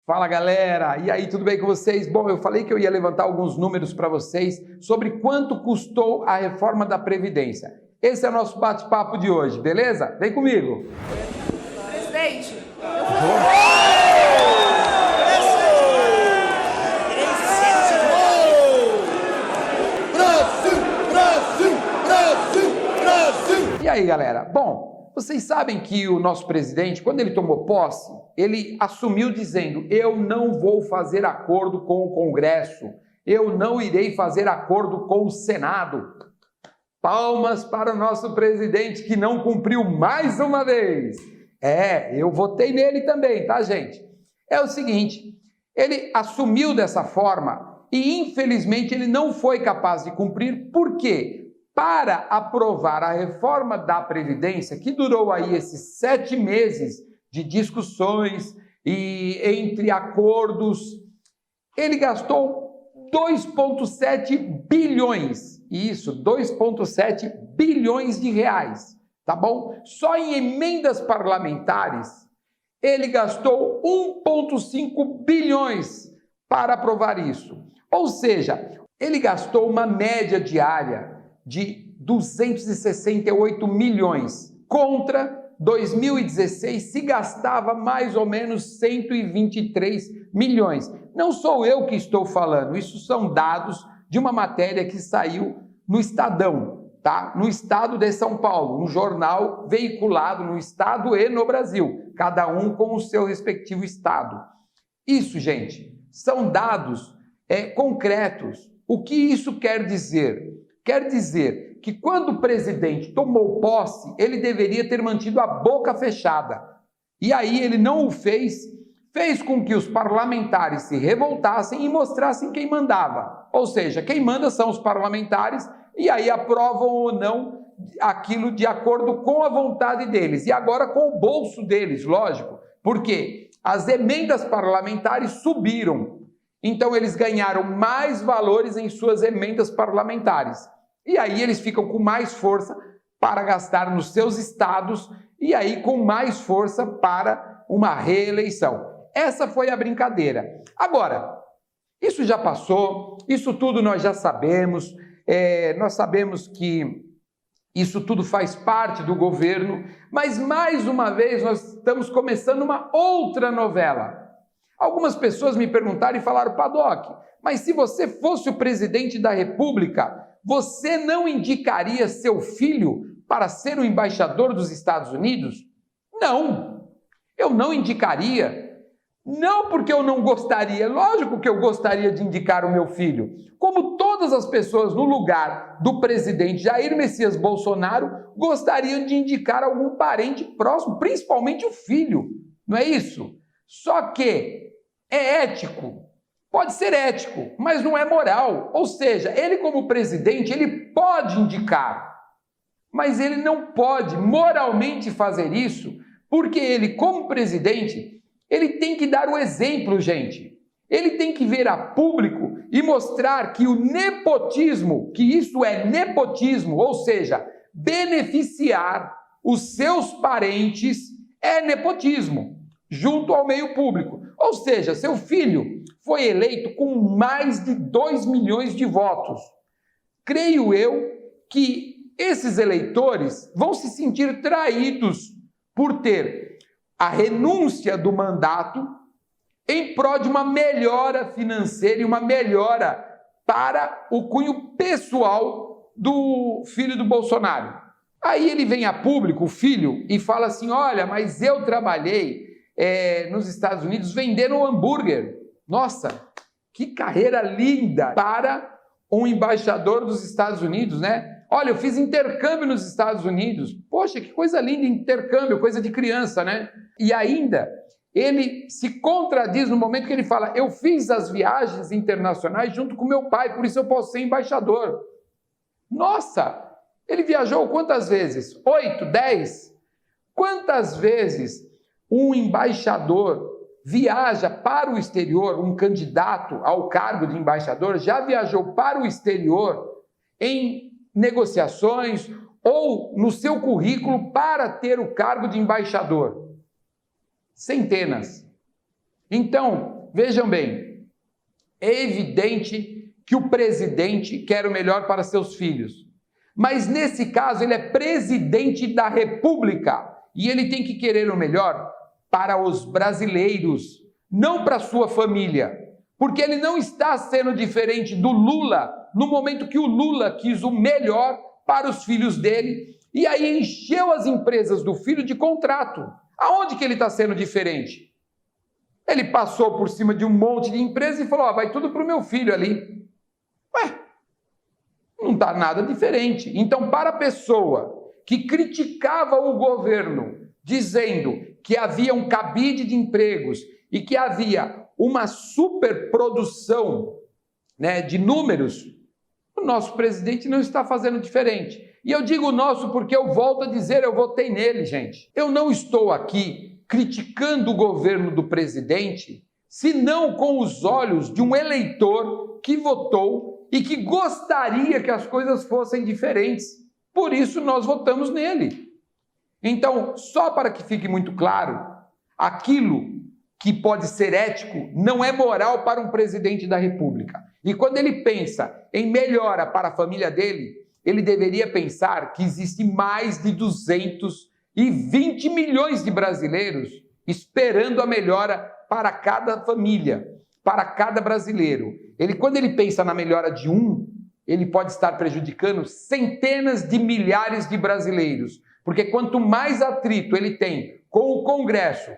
Fala galera, e aí, tudo bem com vocês? Bom, eu falei que eu ia levantar alguns números para vocês sobre quanto custou a reforma da Previdência. Esse é o nosso bate-papo de hoje, beleza? Vem comigo! Presidente, E aí galera, bom, vocês sabem que o nosso presidente, quando ele tomou posse, ele assumiu dizendo: eu não vou fazer acordo com o Congresso, eu não irei fazer acordo com o Senado. Palmas para o nosso presidente que não cumpriu mais uma vez. Eu votei nele também, tá, gente? É o seguinte, ele assumiu dessa forma e infelizmente ele não foi capaz de cumprir. Por quê? Para aprovar a reforma da Previdência, que durou aí esses 7 meses de discussões e entre acordos, ele gastou 2,7 bilhões, isso, 2,7 bilhões de reais, tá bom? Só em emendas parlamentares, ele gastou 1,5 bilhões para aprovar isso. Ou seja, ele gastou uma média diária de 268 milhões, contra 2016 se gastava mais ou menos 123 milhões. Não sou eu que estou falando, isso são dados de uma matéria que saiu no Estadão, tá? No estado de São Paulo, um jornal veiculado no estado e no Brasil, cada um com o seu respectivo estado. Isso, gente, são dados concretos. O que isso quer dizer? Quer dizer que quando o presidente tomou posse, ele deveria ter mantido a boca fechada. E aí ele não o fez, fez com que os parlamentares se revoltassem e mostrassem quem mandava. Ou seja, quem manda são os parlamentares e aí aprovam ou não aquilo de acordo com a vontade deles. E agora com o bolso deles, lógico. Porque as emendas parlamentares subiram. Então eles ganharam mais valores em suas emendas parlamentares. E aí eles ficam com mais força para gastar nos seus estados e aí com mais força para uma reeleição. Essa foi a brincadeira. Agora, isso já passou, isso tudo nós já sabemos, nós sabemos que isso tudo faz parte do governo, mas mais uma vez nós estamos começando uma outra novela. Algumas pessoas me perguntaram e falaram: Paddock, mas se você fosse o presidente da República, você não indicaria seu filho para ser o embaixador dos Estados Unidos? Não, eu não indicaria. Não porque eu não gostaria, lógico que eu gostaria de indicar o meu filho. Como todas as pessoas no lugar do presidente Jair Messias Bolsonaro gostariam de indicar algum parente próximo, principalmente o filho, não é isso? Só que é ético. Pode ser ético, mas não é moral. Ou seja, ele como presidente, ele pode indicar, mas ele não pode moralmente fazer isso, porque ele como presidente, ele tem que dar o exemplo, gente. Ele tem que vir a público e mostrar que o nepotismo, que isso é nepotismo, ou seja, beneficiar os seus parentes é nepotismo, junto ao meio público. Ou seja, seu filho foi eleito com mais de 2 milhões de votos. Creio eu que esses eleitores vão se sentir traídos por ter a renúncia do mandato em prol de uma melhora financeira e uma melhora para o cunho pessoal do filho do Bolsonaro. Aí ele vem a público, o filho, e fala assim: olha, mas eu trabalhei nos Estados Unidos vendendo hambúrguer. Nossa, que carreira linda para um embaixador dos Estados Unidos, né? Olha, eu fiz intercâmbio nos Estados Unidos. Poxa, que coisa linda, intercâmbio, coisa de criança, né? E ainda, ele se contradiz no momento que ele fala: eu fiz as viagens internacionais junto com meu pai, por isso eu posso ser embaixador. Nossa, ele viajou quantas vezes? 8, 10? Quantas vezes um embaixador viaja para o exterior, um candidato ao cargo de embaixador já viajou para o exterior em negociações ou no seu currículo para ter o cargo de embaixador? Centenas. Então, vejam bem, é evidente que o presidente quer o melhor para seus filhos. Mas nesse caso ele é presidente da República e ele tem que querer o melhor para os brasileiros, não para sua família. Porque ele não está sendo diferente do Lula no momento que o Lula quis o melhor para os filhos dele e aí encheu as empresas do filho de contrato. Aonde que ele está sendo diferente? Ele passou por cima de um monte de empresas e falou, vai tudo para o meu filho ali. Ué, não está nada diferente. Então, para a pessoa que criticava o governo, dizendo que havia um cabide de empregos e que havia uma superprodução, né, de números, o nosso presidente não está fazendo diferente. E eu digo nosso porque eu volto a dizer, eu votei nele, gente. Eu não estou aqui criticando o governo do presidente, senão com os olhos de um eleitor que votou e que gostaria que as coisas fossem diferentes. Por isso nós votamos nele. Então, só para que fique muito claro, aquilo que pode ser ético não é moral para um presidente da República. E quando ele pensa em melhora para a família dele, ele deveria pensar que existe mais de 220 milhões de brasileiros esperando a melhora para cada família, para cada brasileiro. Quando ele pensa na melhora de um, ele pode estar prejudicando centenas de milhares de brasileiros. Porque quanto mais atrito ele tem com o Congresso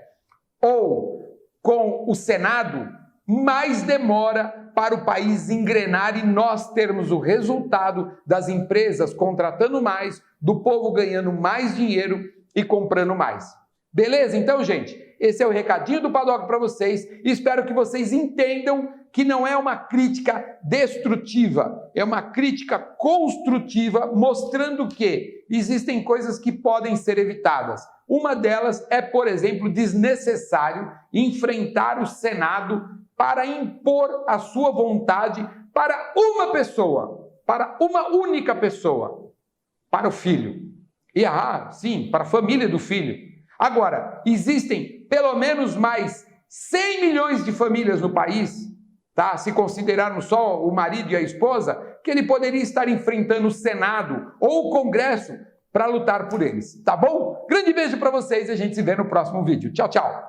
ou com o Senado, mais demora para o país engrenar e nós termos o resultado das empresas contratando mais, do povo ganhando mais dinheiro e comprando mais. Beleza? Então, gente, esse é o recadinho do Paddock para vocês. Espero que vocês entendam que não é uma crítica destrutiva, é uma crítica construtiva, mostrando que existem coisas que podem ser evitadas. Uma delas é, por exemplo, desnecessário enfrentar o Senado para impor a sua vontade para uma pessoa, para uma única pessoa, para o filho. E, sim, para a família do filho. Agora, existem pelo menos mais 100 milhões de famílias no país, tá? Se considerarmos só o marido e a esposa, que ele poderia estar enfrentando o Senado ou o Congresso para lutar por eles, tá bom? Grande beijo para vocês e a gente se vê no próximo vídeo. Tchau, tchau!